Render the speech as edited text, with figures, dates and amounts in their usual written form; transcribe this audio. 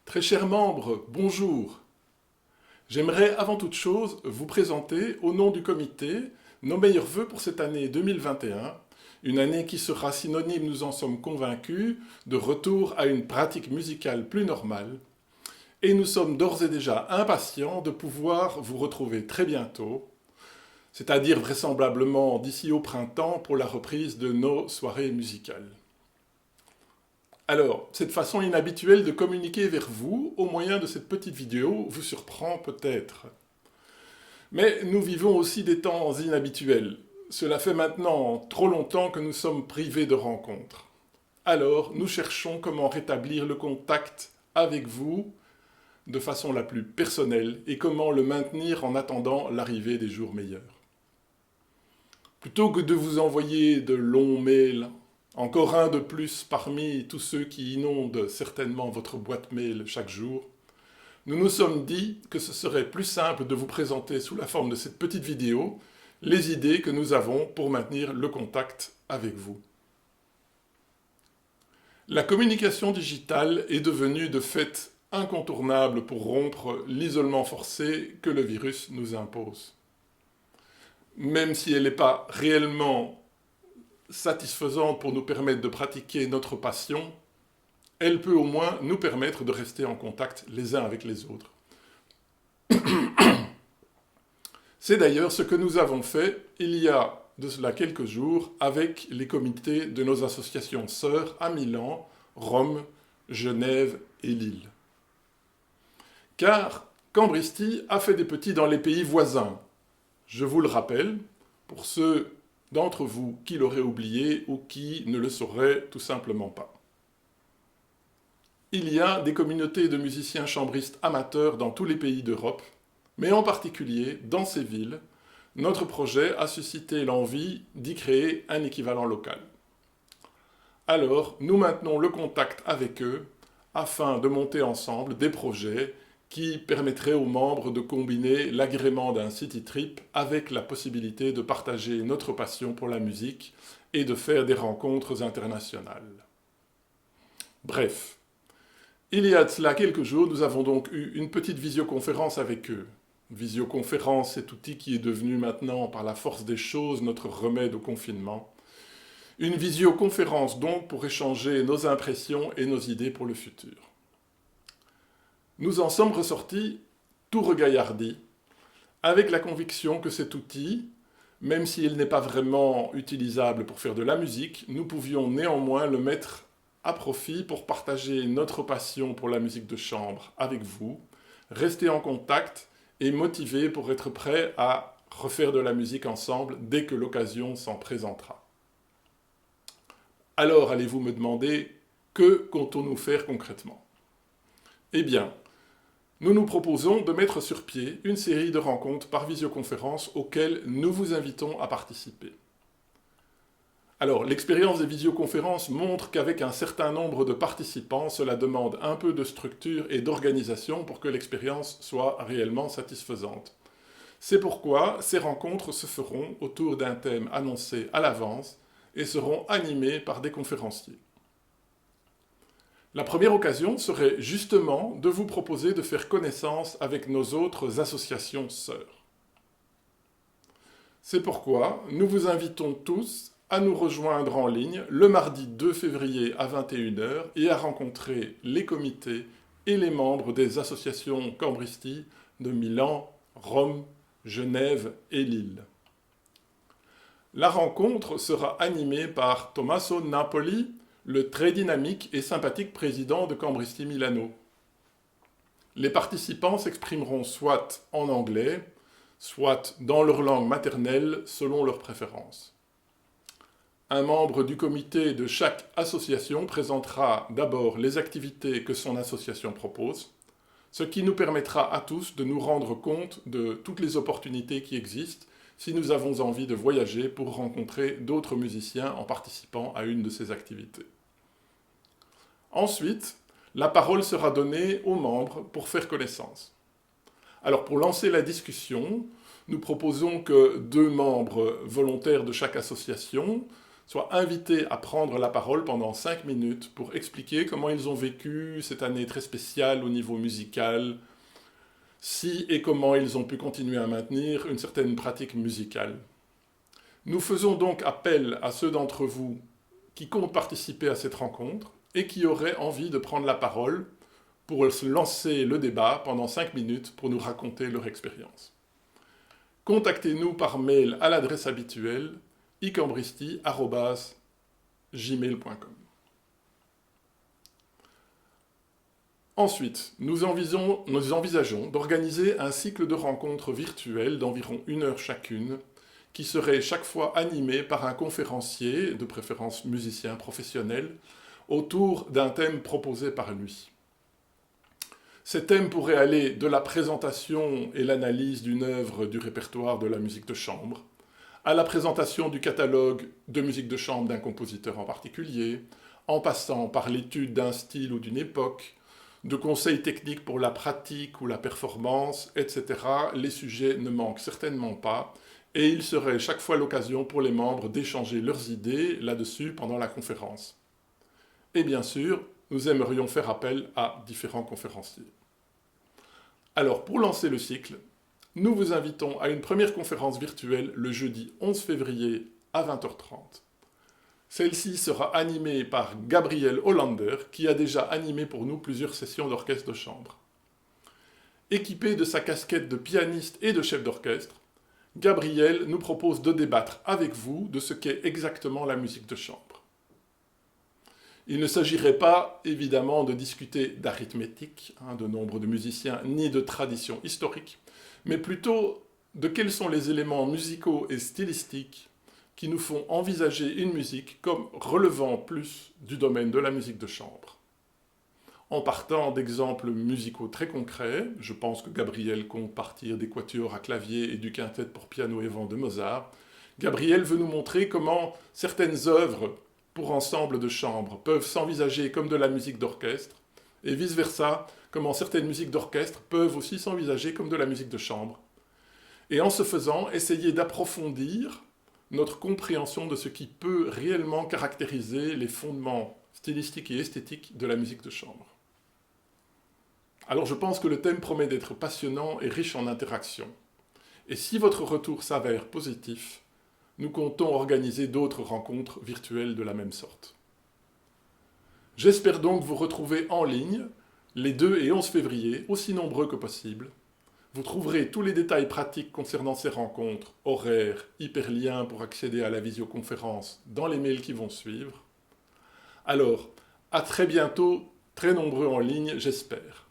Très chers membres, bonjour. J'aimerais avant toute chose vous présenter au nom du comité nos meilleurs vœux pour cette année 2021, une année qui sera synonyme, nous en sommes convaincus, de retour à une pratique musicale plus normale. Et nous sommes d'ores et déjà impatients de pouvoir vous retrouver très bientôt, c'est-à-dire vraisemblablement d'ici au printemps pour la reprise de nos soirées musicales. Alors, cette façon inhabituelle de communiquer vers vous au moyen de cette petite vidéo vous surprend peut-être. Mais nous vivons aussi des temps inhabituels. Cela fait maintenant trop longtemps que nous sommes privés de rencontres. Alors, nous cherchons comment rétablir le contact avec vous de façon la plus personnelle et comment le maintenir en attendant l'arrivée des jours meilleurs. Plutôt que de vous envoyer de longs mails, encore un de plus parmi tous ceux qui inondent certainement votre boîte mail chaque jour, nous nous sommes dit que ce serait plus simple de vous présenter sous la forme de cette petite vidéo les idées que nous avons pour maintenir le contact avec vous. La communication digitale est devenue de fait incontournable pour rompre l'isolement forcé que le virus nous impose. Même si elle n'est pas réellement satisfaisante pour nous permettre de pratiquer notre passion, elle peut au moins nous permettre de rester en contact les uns avec les autres. C'est d'ailleurs ce que nous avons fait il y a de cela quelques jours avec les comités de nos associations sœurs à Milan, Rome, Genève et Lille. Car Cambristi a fait des petits dans les pays voisins. Je vous le rappelle, pour ceux d'entre vous qui l'auraient oublié ou qui ne le sauraient tout simplement pas. Il y a des communautés de musiciens chambristes amateurs dans tous les pays d'Europe, mais en particulier dans ces villes, notre projet a suscité l'envie d'y créer un équivalent local. Alors, nous maintenons le contact avec eux afin de monter ensemble des projets qui permettrait aux membres de combiner l'agrément d'un city trip avec la possibilité de partager notre passion pour la musique et de faire des rencontres internationales. Bref, il y a de cela quelques jours, nous avons donc eu une petite visioconférence avec eux. Visioconférence, cet outil qui est devenu maintenant, par la force des choses, notre remède au confinement. Une visioconférence donc pour échanger nos impressions et nos idées pour le futur. Nous en sommes ressortis tout regaillardis, avec la conviction que cet outil, même s'il n'est pas vraiment utilisable pour faire de la musique, nous pouvions néanmoins le mettre à profit pour partager notre passion pour la musique de chambre avec vous, rester en contact et motiver pour être prêt à refaire de la musique ensemble dès que l'occasion s'en présentera. Alors allez-vous me demander, que comptons-nous faire concrètement ? Eh bien, nous nous proposons de mettre sur pied une série de rencontres par visioconférence auxquelles nous vous invitons à participer. Alors, l'expérience des visioconférences montre qu'avec un certain nombre de participants, cela demande un peu de structure et d'organisation pour que l'expérience soit réellement satisfaisante. C'est pourquoi ces rencontres se feront autour d'un thème annoncé à l'avance et seront animées par des conférenciers. La première occasion serait justement de vous proposer de faire connaissance avec nos autres associations sœurs. C'est pourquoi nous vous invitons tous à nous rejoindre en ligne le mardi 2 février à 21h et à rencontrer les comités et les membres des associations Cambristi de Milan, Rome, Genève et Lille. La rencontre sera animée par Tommaso Napoli, le très dynamique et sympathique président de Cambristi Milano. Les participants s'exprimeront soit en anglais, soit dans leur langue maternelle selon leurs préférences. Un membre du comité de chaque association présentera d'abord les activités que son association propose, ce qui nous permettra à tous de nous rendre compte de toutes les opportunités qui existent si nous avons envie de voyager pour rencontrer d'autres musiciens en participant à une de ces activités. Ensuite, la parole sera donnée aux membres pour faire connaissance. Alors pour lancer la discussion, nous proposons que 2 membres volontaires de chaque association soient invités à prendre la parole pendant 5 minutes pour expliquer comment ils ont vécu cette année très spéciale au niveau musical, si et comment ils ont pu continuer à maintenir une certaine pratique musicale. Nous faisons donc appel à ceux d'entre vous qui comptent participer à cette rencontre et qui auraient envie de prendre la parole pour se lancer le débat pendant 5 minutes pour nous raconter leur expérience. Contactez-nous par mail à l'adresse habituelle icambristi@gmail.com. Ensuite, nous envisageons d'organiser un cycle de rencontres virtuelles d'environ 1 heure chacune, qui serait chaque fois animé par un conférencier, de préférence musicien professionnel, autour d'un thème proposé par lui. Ces thèmes pourraient aller de la présentation et l'analyse d'une œuvre du répertoire de la musique de chambre, à la présentation du catalogue de musique de chambre d'un compositeur en particulier, en passant par l'étude d'un style ou d'une époque, de conseils techniques pour la pratique ou la performance, etc. Les sujets ne manquent certainement pas, et il serait chaque fois l'occasion pour les membres d'échanger leurs idées là-dessus pendant la conférence. Et bien sûr, nous aimerions faire appel à différents conférenciers. Alors, pour lancer le cycle, nous vous invitons à une première conférence virtuelle le jeudi 11 février à 20h30. Celle-ci sera animée par Gabriel Hollander, qui a déjà animé pour nous plusieurs sessions d'orchestre de chambre. Équipé de sa casquette de pianiste et de chef d'orchestre, Gabriel nous propose de débattre avec vous de ce qu'est exactement la musique de chambre. Il ne s'agirait pas, évidemment, de discuter d'arithmétique, de nombre de musiciens, ni de tradition historique, mais plutôt de quels sont les éléments musicaux et stylistiques qui nous font envisager une musique comme relevant plus du domaine de la musique de chambre. En partant d'exemples musicaux très concrets, je pense que Gabriel compte partir des quatuors à clavier et du quintet pour piano et vent de Mozart, Gabriel veut nous montrer comment certaines œuvres pour ensemble de chambre peuvent s'envisager comme de la musique d'orchestre, et vice-versa, comment certaines musiques d'orchestre peuvent aussi s'envisager comme de la musique de chambre. Et en ce faisant, essayer d'approfondir notre compréhension de ce qui peut réellement caractériser les fondements stylistiques et esthétiques de la musique de chambre. Alors je pense que le thème promet d'être passionnant et riche en interactions. Et si votre retour s'avère positif, nous comptons organiser d'autres rencontres virtuelles de la même sorte. J'espère donc vous retrouver en ligne les 2 et 11 février, aussi nombreux que possible. Vous trouverez tous les détails pratiques concernant ces rencontres, horaires, hyperliens pour accéder à la visioconférence dans les mails qui vont suivre. Alors, à très bientôt, très nombreux en ligne, j'espère.